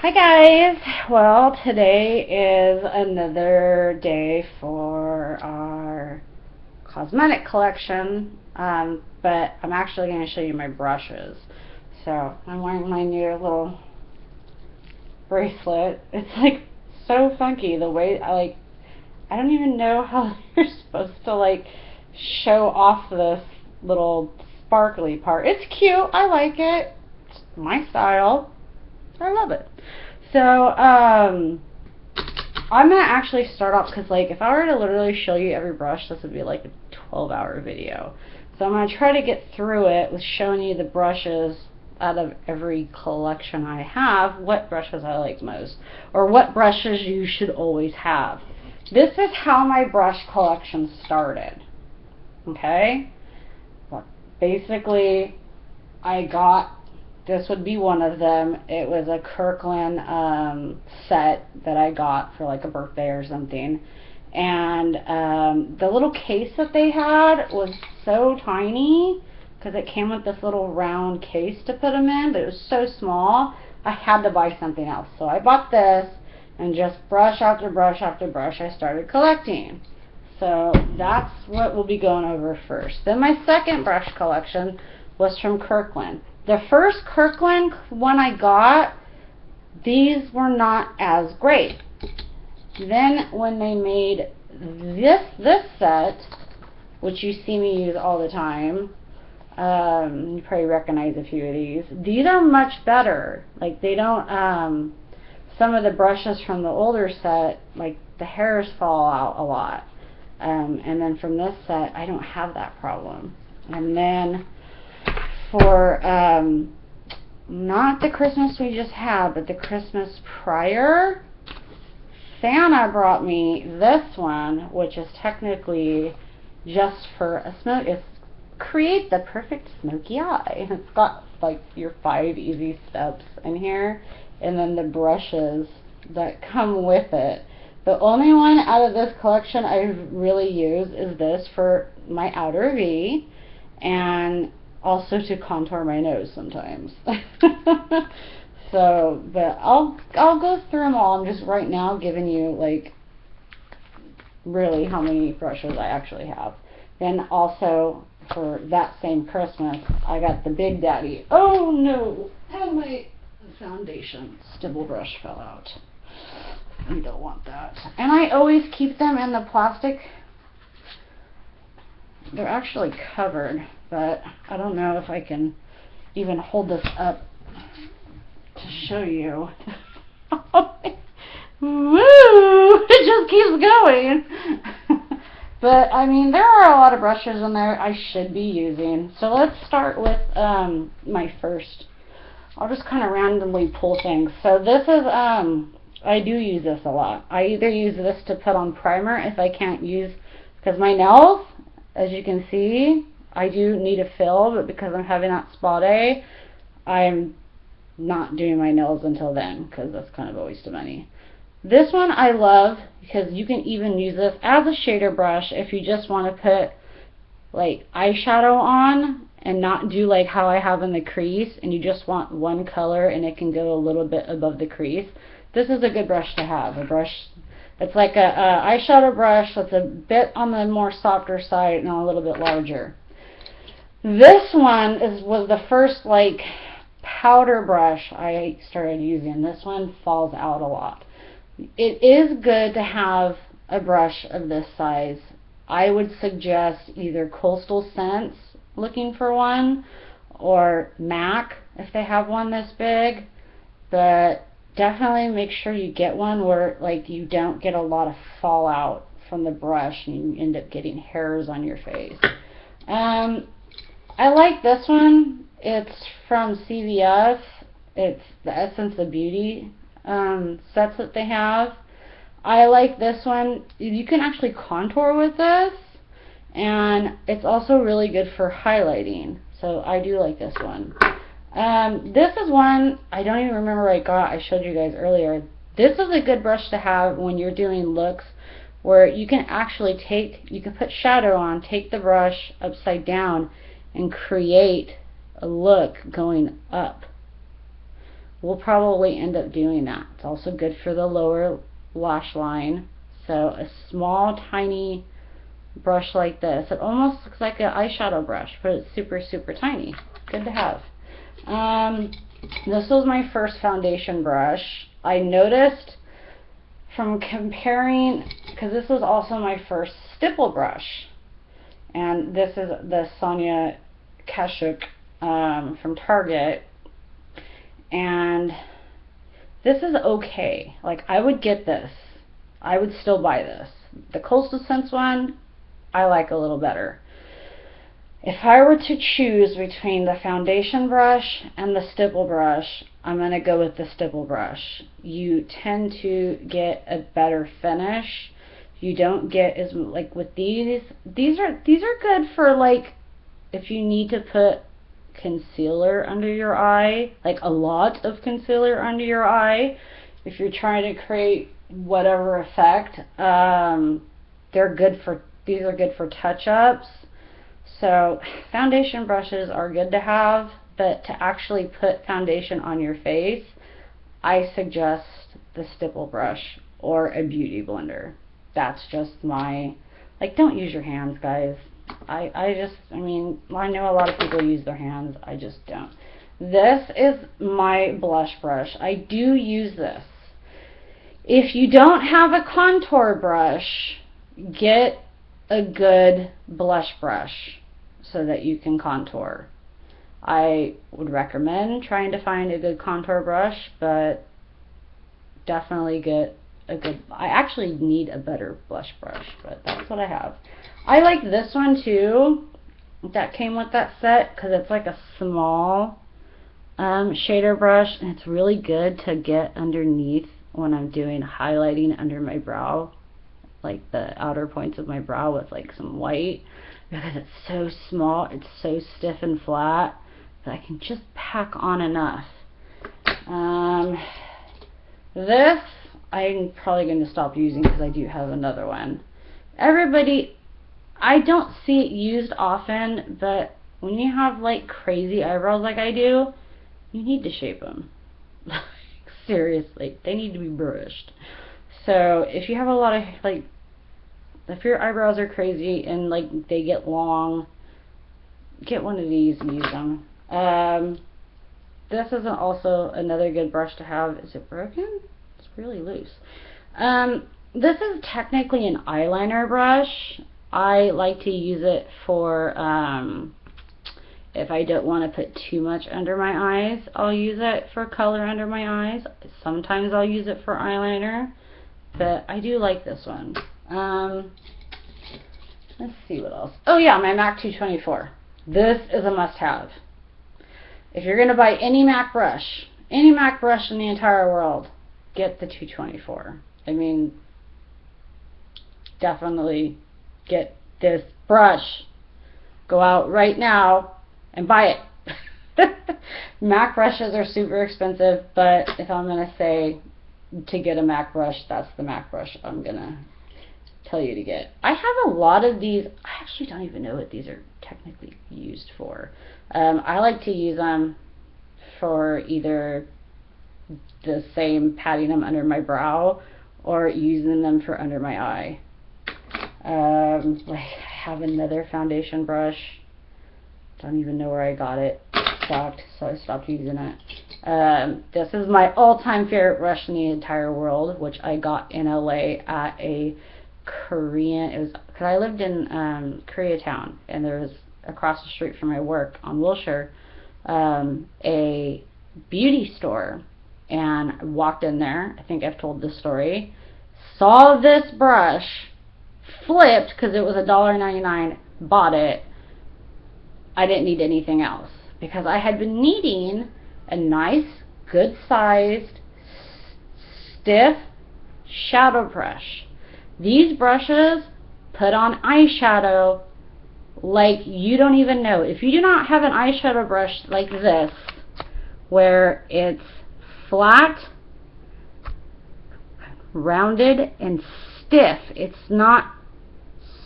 Hi guys! Well, today is another day for our cosmetic collection, but I'm actually going to show you my brushes. So, I'm wearing my new little bracelet. It's like so funky the way I don't even know how you're supposed to show off this little sparkly part. It's cute. I like it. It's my style. I love it. So, I'm going to actually start off, because if I were to literally show you every brush, this would be like a 12-hour video. So I'm going to try to get through it with showing you the brushes out of every collection I have, what brushes I like most, or what brushes you should always have. This is how my brush collection started. Okay? Well, basically, this would be one of them. It was a Kirkland set that I got for like a birthday or something. And the little case that they had was so tiny, because it came with this little round case to put them in, but it was so small, I had to buy something else. So I bought this, and just brush after brush after brush, I started collecting. So that's what we'll be going over first. Then my second brush collection was from Kirkland. The first Kirkland one I got, these were not as great. Then when they made this set, which you see me use all the time, you probably recognize a few of these are much better. Like, they don't, some of the brushes from the older set, like the hairs fall out a lot. And then from this set, I don't have that problem. And then for not the Christmas we just had, but the Christmas prior, Santa brought me this one, which is technically just for a smoke. It's create the perfect smoky eye. It's got like your 5 easy steps in here, and then the brushes that come with it. The only one out of this collection I really use is this for my outer V, and also to contour my nose sometimes. So, but I'll go through them all. I'm just right now giving you like really how many brushes I actually have. Then also for that same Christmas, I got the Big Daddy. Oh no! And my foundation stipple brush fell out. You don't want that. And I always keep them in the plastic. They're actually covered, but I don't know if I can even hold this up to show you. Woo! It just keeps going. But I mean, there are a lot of brushes in there I should be using. So let's start with my first. I'll just kind of randomly pull things. So this is I do use this a lot. I either use this to put on primer if I can't use, because my nails, as you can see, I do need a fill, but because I'm having that spa day, I'm not doing my nails until then, because that's kind of a waste of money. This one I love because you can even use this as a shader brush if you just want to put like eyeshadow on and not do like how I have in the crease, and you just want one color and it can go a little bit above the crease. This is a good brush to have. A brush, it's like a eyeshadow brush that's a bit on the more softer side and a little bit larger. This one was the first like powder brush I started using. This one falls out a lot. It is good to have a brush of this size. I would suggest either Coastal Scents, looking for one, or MAC if they have one this big. But definitely make sure you get one where like you don't get a lot of fallout from the brush and you end up getting hairs on your face. I like this one. It's from CVS. It's the Essence of Beauty sets that they have. I like this one. You can actually contour with this, and it's also really good for highlighting. So I do like this one. This is one I don't even remember what I got. I showed you guys earlier. This is a good brush to have when you're doing looks where you can actually you can put shadow on, take the brush upside down, and create a look going up we'll probably end up doing that. It's also good for the lower lash line. So a small, tiny brush like this. It almost looks like an eyeshadow brush, but it's super, super tiny. Good to have. This was my first foundation brush. I noticed from comparing, because this was also my first stipple brush, and this is the Sonia Kashuk from Target, and this is okay. Like, I would get this. I would still buy this. The Coastal Scents one, I like a little better. If I were to choose between the foundation brush and the stipple brush, I'm going to go with the stipple brush. You tend to get a better finish. You don't get as, like with these are good for, like, if you need to put concealer under your eye, like a lot of concealer under your eye, if you're trying to create whatever effect. These are good for touch-ups. So foundation brushes are good to have, but to actually put foundation on your face, I suggest the stipple brush or a beauty blender. That's just my, like, don't use your hands, guys. I mean, I know a lot of people use their hands. I just don't. This is my blush brush. I do use this. If you don't have a contour brush, get a good blush brush so that you can contour. I would recommend trying to find a good contour brush, but definitely get a good, I actually need a better blush brush, but that's what I have. I like this one too, that came with that set, because it's like a small shader brush, and it's really good to get underneath when I'm doing highlighting under my brow, like the outer points of my brow with like some white, because it's so small, it's so stiff and flat that I can just pack on enough. This I'm probably going to stop using because I do have another one. I don't see it used often, but when you have like crazy eyebrows like I do, you need to shape them. Seriously, they need to be brushed. So if you have a lot of, like, if your eyebrows are crazy and like they get long, get one of these and use them. This is also another good brush to have. Is it broken? It's really loose. This is technically an eyeliner brush. I like to use it for if I don't want to put too much under my eyes, I'll use it for color under my eyes. Sometimes I'll use it for eyeliner, but I do like this one. Let's see what else. Oh yeah, my MAC 224. This is a must-have. If you're going to buy any MAC brush in the entire world, get the 224. I mean, definitely get this brush. Go out right now and buy it. MAC brushes are super expensive, but if I'm going to say to get a MAC brush, that's the MAC brush I'm going to tell you to get. I have a lot of these. I actually don't even know what these are technically used for. I like to use them for either the same patting them under my brow or using them for under my eye. Like, I have another foundation brush. Don't even know where I got it. It sucked, so I stopped using it. This is my all-time favorite brush in the entire world, which I got in LA at a Korean, it was because I lived in Koreatown, and there was across the street from my work on Wilshire a beauty store, and I walked in there. I think I've told this story. Saw this brush, flipped because it was $1.99, bought it. I didn't need anything else because I had been needing a nice, good sized, stiff shadow brush. These brushes put on eyeshadow like you don't even know. If you do not have an eyeshadow brush like this, where it's flat, rounded, and stiff, it's not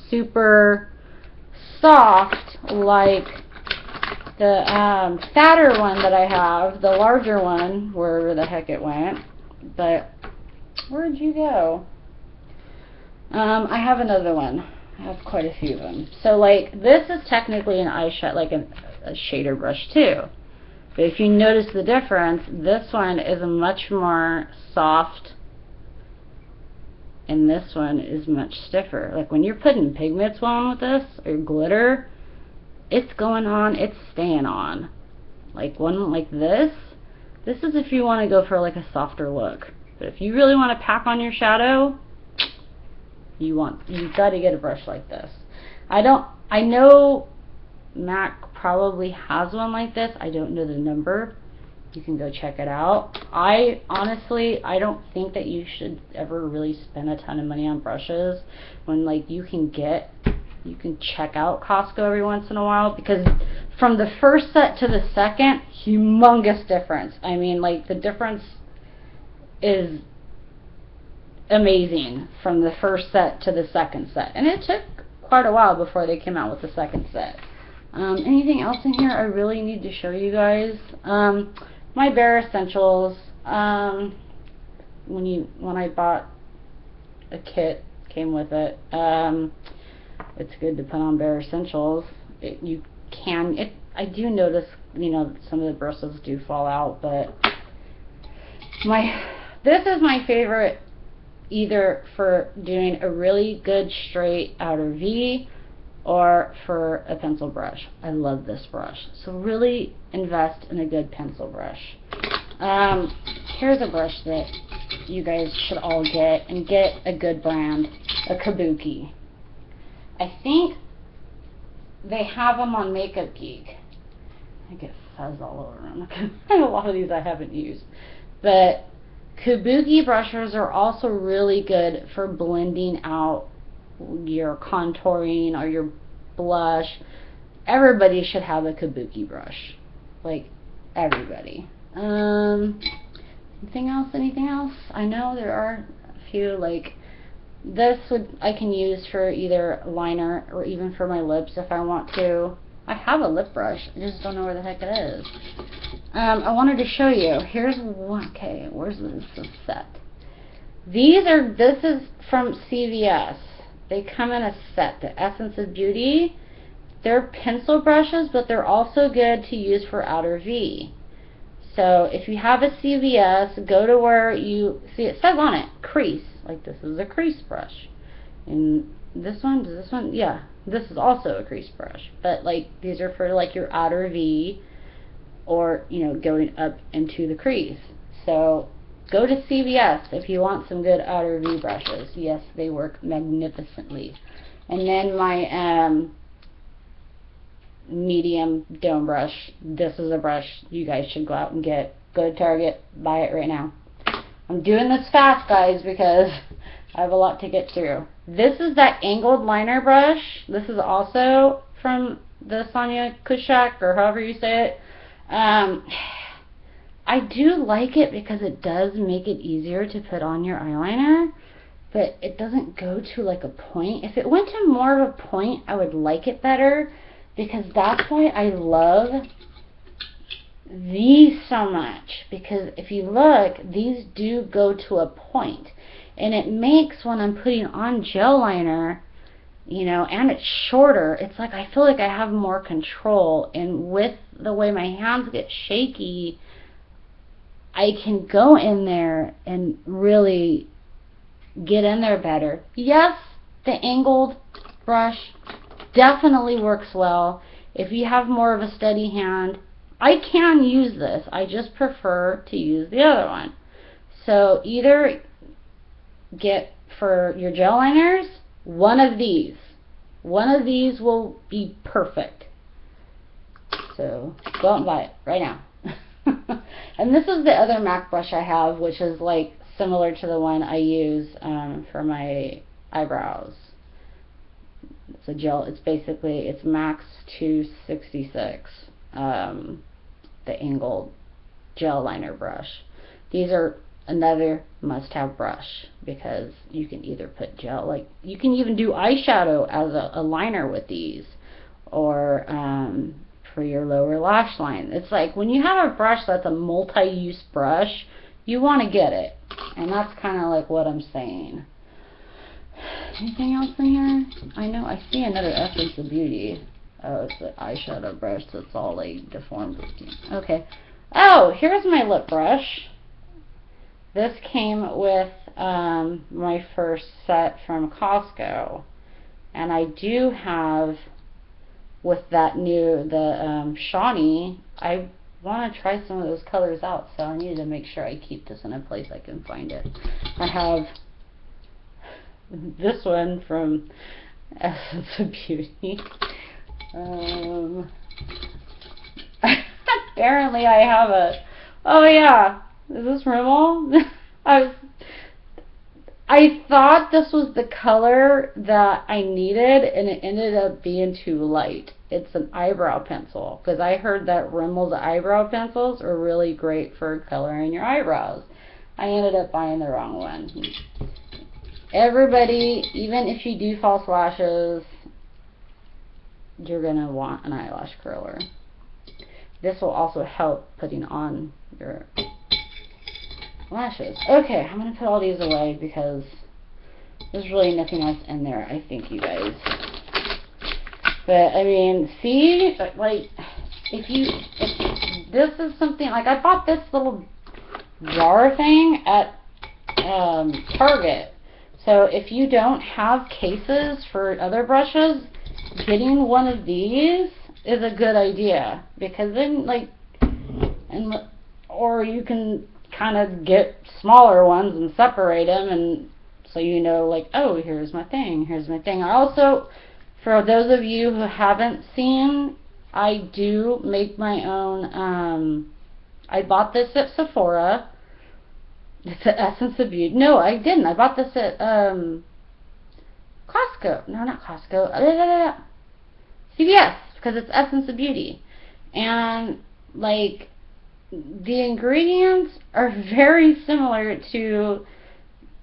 super soft like The fatter one that I have, the larger one, wherever the heck it went. But where'd you go? I have another one. I have quite a few of them. So like this is technically an eyeshadow, like a shader brush too. But if you notice the difference, this one is much more soft and this one is much stiffer. Like when you're putting pigments on with this or glitter, it's going on, it's staying on. Like one like this is if you want to go for like a softer look. But if you really want to pack on your shadow, you've got to get a brush like this. I know MAC probably has one like this. I don't know the number. You can go check it out. I don't think that you should ever really spend a ton of money on brushes when like you can check out Costco every once in a while, because from the first set to the second, humongous difference. I mean, like the difference is amazing from the first set to the second set, and it took quite a while before they came out with the second set. Anything else in here I really need to show you guys? My Bare Essentials. When I bought a kit, came with it. It's good to put on Bare Essentials. I do notice, you know, some of the bristles do fall out, but this is my favorite, either for doing a really good straight outer V or for a pencil brush. I love this brush. So really invest in a good pencil brush. Here's a brush that you guys should all get, and get a good brand, a Kabuki. I think they have them on Makeup Geek. I get fuzz all over them. A lot of these I haven't used. But Kabuki brushes are also really good for blending out your contouring or your blush. Everybody should have a Kabuki brush. Like, everybody. Anything else? I know there are a few, like, this I can use for either liner or even for my lips if I want to. I have a lip brush, I just don't know where the heck it is. I wanted to show you. Here's one. Okay, where's this set? This is from CVS. They come in a set. The Essence of Beauty. They're pencil brushes, but they're also good to use for outer V. So if you have a CVS, go to where you see it says on it, crease. Like this is a crease brush. And this one, yeah, this is also a crease brush. But like these are for like your outer V, or you know, going up into the crease. So go to CVS if you want some good outer V brushes. Yes, they work magnificently. And then my medium dome brush. This is a brush you guys should go out and get. Go to Target, buy it right now. I'm doing this fast, guys, because I have a lot to get through. This is that angled liner brush. This is also from the Sonia Kushak, or however you say it. I do like it because it does make it easier to put on your eyeliner, but it doesn't go to like a point. If it went to more of a point, I would like it better, because that's why I love these so much. Because if you look, these do go to a point, and it makes, when I'm putting on gel liner, you know, and it's shorter, it's like I feel like I have more control. And with the way my hands get shaky, I can go in there and really get in there better. Yes, the angled brush definitely works well. If you have more of a steady hand, I can use this. I just prefer to use the other one. So either get, for your gel liners, one of these. One of these will be perfect. So go out and buy it right now. And this is the other MAC brush I have, which is like similar to the one I use for my eyebrows. It's a gel. It's basically, it's Max 266, the angled gel liner brush. These are another must-have brush, because you can either put gel, like you can even do eyeshadow as a liner with these, or for your lower lash line. It's like when you have a brush that's a multi-use brush, you want to get it. And that's kind of like what I'm saying. Anything else in here? I know I see another Essence of Beauty. Oh, it's the eyeshadow brush that's all like deformed looking. Okay. Oh, here's my lip brush. This came with my first set from Costco. And I do have, with that new, the Shawnee, I want to try some of those colors out, so I need to make sure I keep this in a place I can find it. I have this one from Essence of Beauty. Apparently I have a, oh yeah, is this Rimmel? I thought this was the color that I needed, and it ended up being too light. It's an eyebrow pencil, because I heard that Rimmel's eyebrow pencils are really great for coloring your eyebrows. I ended up buying the wrong one. Everybody, even if you do false lashes, you're going to want an eyelash curler. This will also help putting on your lashes. Okay, I'm going to put all these away because there's really nothing else in there, I think, you guys. But, I mean, see, like, if this is something, like, I bought this little jar thing at Target. So, if you don't have cases for other brushes, getting one of these is a good idea. Because then, like, or you can kind of get smaller ones and separate them, and so you know, like, oh, here's my thing, here's my thing. I also, for those of you who haven't seen, I do make my own, I bought this at Sephora. It's the Essence of Beauty. No, I didn't. I bought this at Costco. No, not Costco. CVS, because it's Essence of Beauty. And, like, the ingredients are very similar to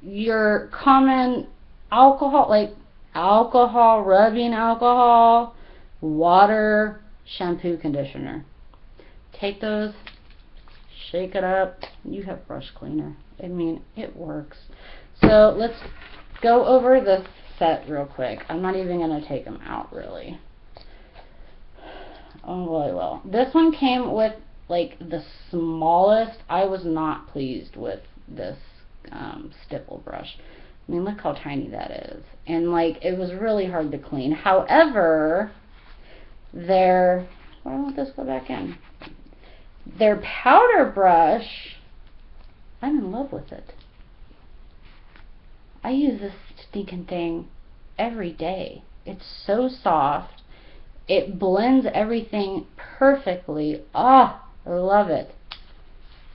your common alcohol, like alcohol, rubbing alcohol, water, shampoo, conditioner. Take those, shake it up. You have brush cleaner. I mean, it works. So let's go over this set real quick. I'm not even going to take them out, really. Oh, boy, well. This one came with, like, the smallest. I was not pleased with this stipple brush. I mean, look how tiny that is. And, like, it was really hard to clean. However, why won't this go back in? Their powder brush, I'm in love with it. I use this stinking thing every day. It's so soft. It blends everything perfectly. Ah, I love it.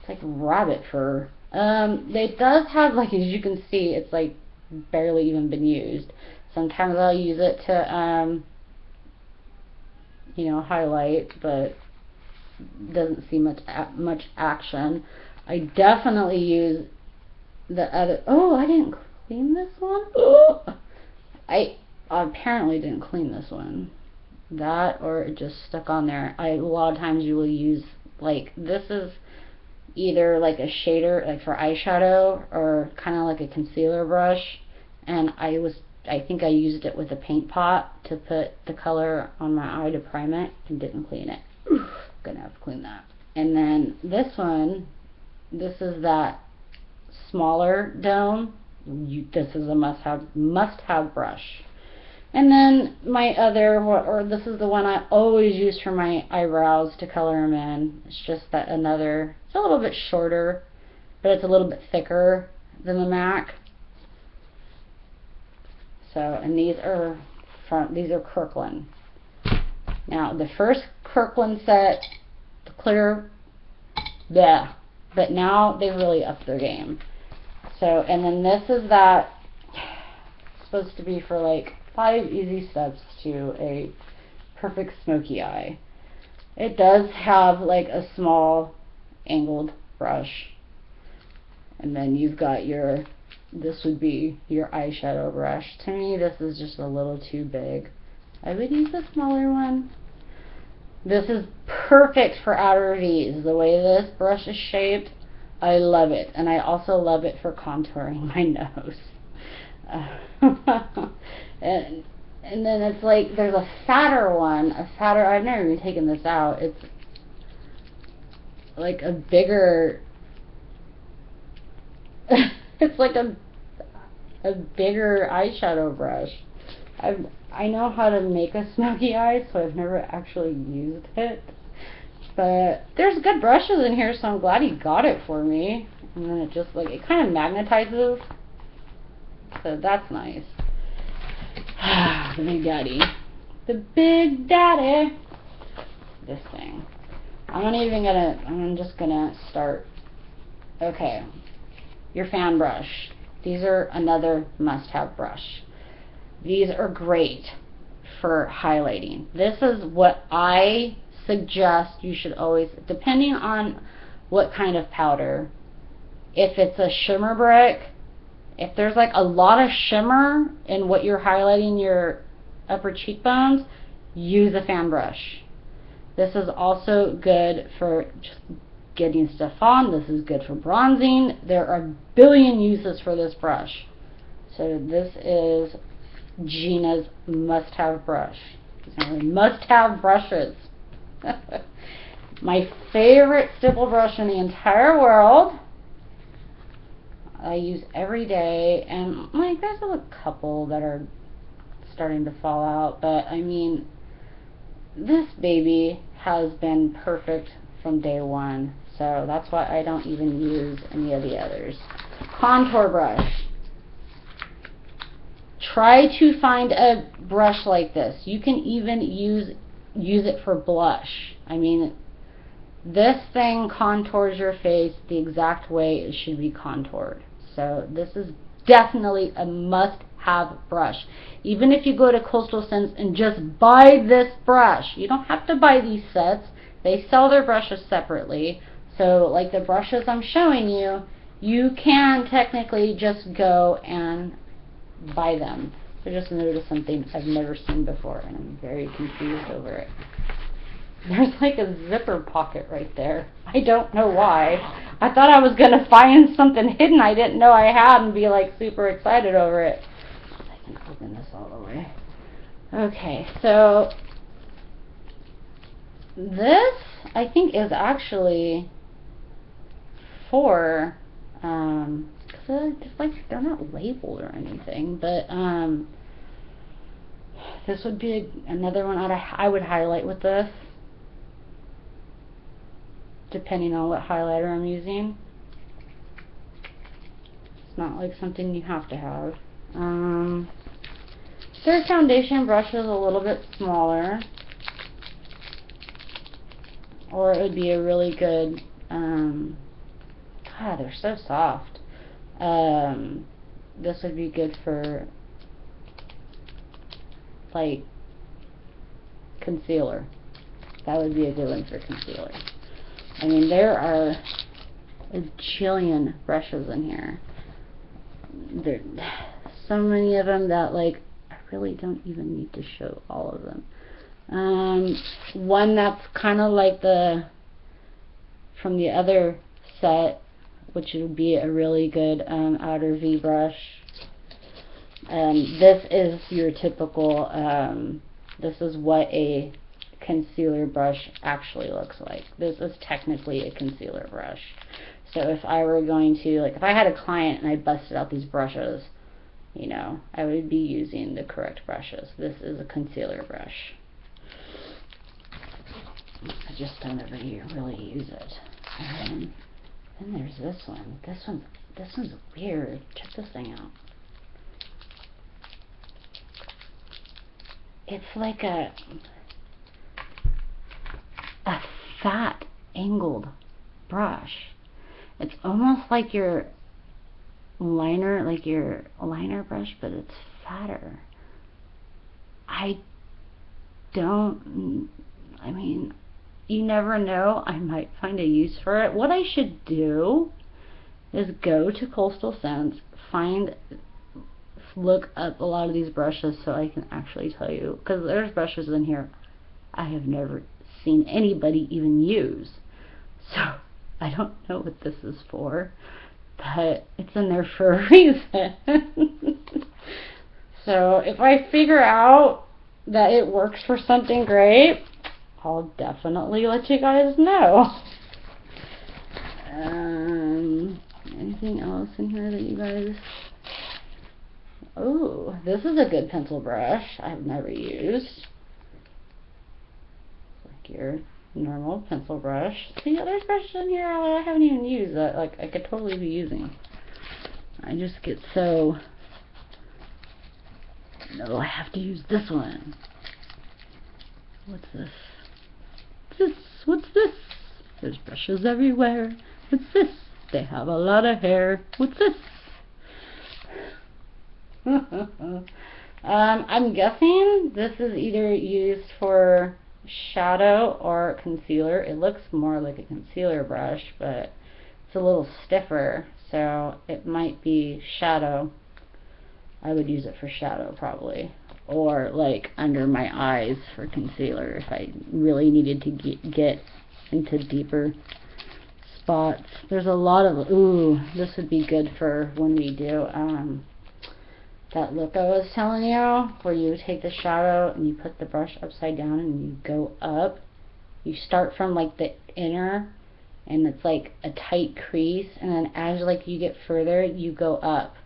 It's like rabbit fur. It does have, like, as you can see, it's like barely even been used. Sometimes I'll use it to, you know, highlight, but doesn't see much action. I definitely use the other. Oh, I didn't clean this one. Oh, I apparently didn't clean this one. That, or it just stuck on there. A lot of times you will use, like, this is either like a shader, like for eyeshadow, or kind of like a concealer brush, and I think I used it with a paint pot to put the color on my eye to prime it, and didn't clean it. Gonna have to clean that. And then this one, this is that smaller dome. This is a must-have brush. And then my other, or this is the one I always use for my eyebrows to color them in. It's just that another, it's a little bit shorter, but it's a little bit thicker than the MAC. So, and these are Kirkland. Now, the first Kirkland set, the clear, yeah, but now they've really upped their game. So, and then this is that, supposed to be for like 5 easy steps to a perfect smoky eye. It does have like a small angled brush, and then you've got your, this would be your eyeshadow brush. To me, this is just a little too big. I would use a smaller one. This is perfect for outer V's. The way this brush is shaped, I love it. And I also love it for contouring my nose. And then it's like, there's a fatter one, I've never even taken this out. It's like a bigger, it's like a bigger eyeshadow brush. I know how to make a smoky eye, so I've never actually used it. But there's good brushes in here, so I'm glad he got it for me. And then it just like, it kind of magnetizes. So that's nice. The Big Daddy. The Big Daddy. This thing. I'm just gonna start. Okay. Your fan brush. These are another must-have brush. These are great for highlighting. This is what I suggest you should always, depending on what kind of powder. If it's a shimmer brick, if there's like a lot of shimmer in what you're highlighting your upper cheekbones, use a fan brush. This is also good for just getting stuff on. This is good for bronzing. There are a billion uses for this brush. So this is Jeana's must-have brush. These are must-have brushes. My favorite stipple brush in the entire world. I use every day, and like there's a couple that are starting to fall out, but I mean, this baby has been perfect from day one, so that's why I don't even use any of the others. Contour brush. Try to find a brush like this. You can even use it for blush. I mean, this thing contours your face the exact way it should be contoured. So this is definitely a must-have brush. Even if you go to Coastal Scents and just buy this brush, you don't have to buy these sets. They sell their brushes separately. So like the brushes I'm showing you, you can technically just go and buy them. I just noticed something I've never seen before, and I'm very confused over it. There's like a zipper pocket right there. I don't know why. I thought I was going to find something hidden I didn't know I had and be like super excited over it. I can open this all the way. Okay, so this I think is actually for, cause like they're not labeled or anything, but this would be another one I would highlight with this, depending on what highlighter I'm using. It's not like something you have to have. Their foundation brush is a little bit smaller, or it would be a really good, God, they're so soft. This would be good for like concealer. That would be a good one for concealer. I mean, there are a jillion brushes in here. There so many of them that like I really don't even need to show all of them. One that's kind of like the from the other set, which would be a really good outer V brush. This is your typical, this is what a concealer brush actually looks like. This is technically a concealer brush. So if I were going to, like if I had a client and I busted out these brushes, you know, I would be using the correct brushes. This is a concealer brush. I just don't ever really use it. Then there's this one. This one's weird. Check this thing out. It's like a fat angled brush. It's almost like your liner, brush, but it's fatter. I mean, you never know. I might find a use for it. What I should do is go to Coastal Scents, look up a lot of these brushes so I can actually tell you, because there's brushes in here I have never seen anybody even use. So I don't know what this is for, but it's in there for a reason. So if I figure out that it works for something great, I'll definitely let you guys know. Anything else in here that you guys... Oh, this is a good pencil brush I've never used. Like your normal pencil brush. See, there's brushes in here that I haven't even used that like I could totally be using. I just get so... No, I have to use this one. What's this? What's this? There's brushes everywhere. What's this? They have a lot of hair. What's this? I'm guessing this is either used for shadow or concealer. It looks more like a concealer brush, but it's a little stiffer, so it might be shadow. I would use it for shadow probably, or like under my eyes for concealer if I really needed to get into deeper spots. There's a lot of, ooh, this would be good for when we do that look I was telling you, where you take the shadow and you put the brush upside down and you go up. You start from like the inner and it's like a tight crease, and then as like you get further you go up.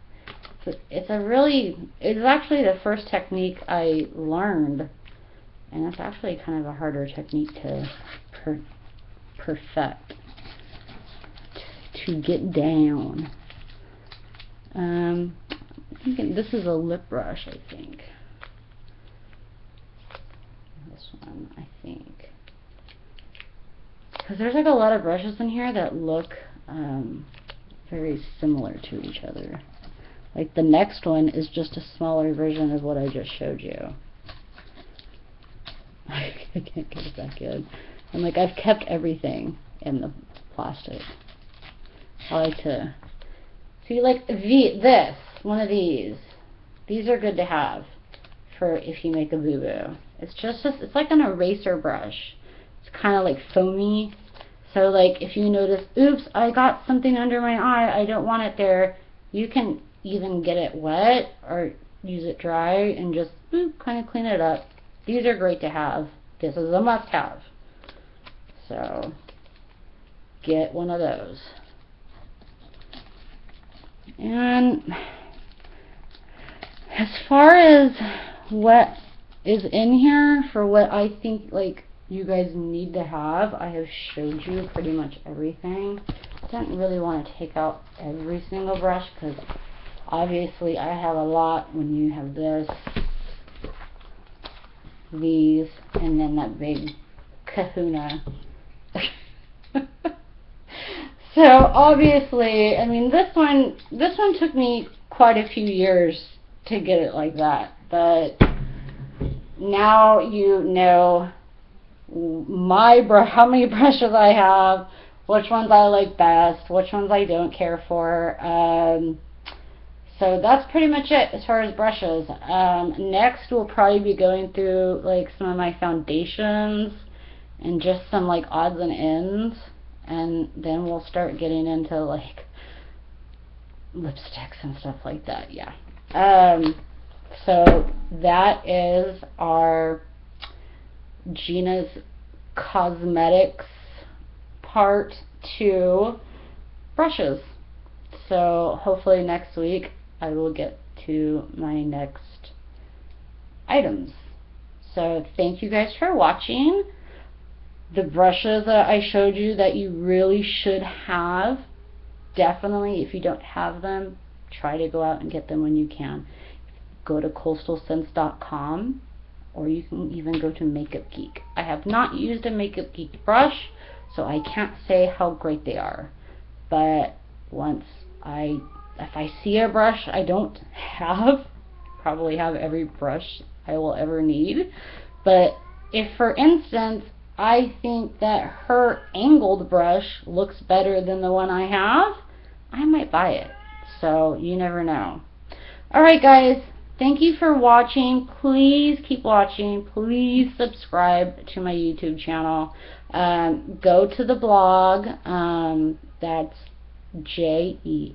So it's actually the first technique I learned, and it's actually kind of a harder technique to perfect, to get down. I'm thinking this is a lip brush, I think. This one, I think. Because there's like a lot of brushes in here that look very similar to each other. Like the next one is just a smaller version of what I just showed you. I can't get it back in. And like I've kept everything in the plastic. I like to see, like this, one of these. These are good to have for if you make a boo-boo. It's like an eraser brush. It's kind of like foamy. So like if you notice, oops, I got something under my eye, I don't want it there, you can even get it wet or use it dry and just kind of clean it up. These are great to have. This is a must-have. So get one of those. And as far as what is in here for what I think like you guys need to have, I have showed you pretty much everything. I don't really want to take out every single brush because obviously I have a lot when you have this, these, and then that big kahuna. So obviously, I mean, this one took me quite a few years to get it like that, but now you know how many brushes I have, which ones I like best, which ones I don't care for. So that's pretty much it as far as brushes. Next we'll probably be going through like some of my foundations and just some like odds and ends, and then we'll start getting into like lipsticks and stuff like that. Yeah. So that is our Jeana's Cosmetics Part 2 brushes. So hopefully next week I will get to my next items. So thank you guys for watching. The brushes that I showed you that you really should have, definitely, if you don't have them, try to go out and get them when you can. Go to coastalscents.com, or you can even go to Makeup Geek. I have not used a Makeup Geek brush, so I can't say how great they are. But if I see a brush I don't have, probably have every brush I will ever need. But if, for instance, I think that her angled brush looks better than the one I have, I might buy it. So you never know. Alright guys, thank you for watching. Please keep watching. Please subscribe to my YouTube channel. Go to the blog. That's Jeana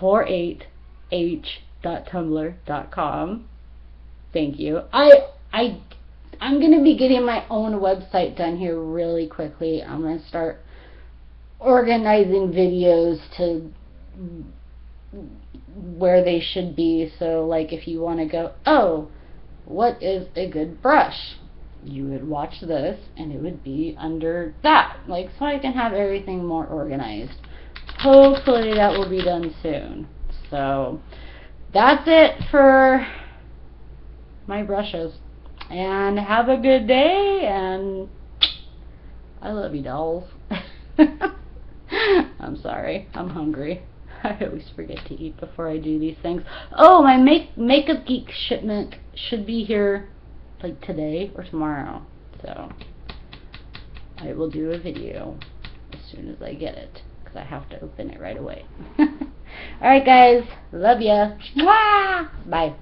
48h.tumblr.com. Thank you. I'm gonna be getting my own website done here really quickly. I'm gonna start organizing videos to where they should be. So like if you want to go, oh, what is a good brush? You would watch this and it would be under that. Like, so I can have everything more organized. Hopefully that will be done soon. So that's it for my brushes. And have a good day, and I love you, dolls. I'm sorry, I'm hungry. I always forget to eat before I do these things. Oh, my Makeup Geek shipment should be here like today or tomorrow. So I will do a video as soon as I get it, because I have to open it right away. Alright guys, love ya. Mwah! Bye.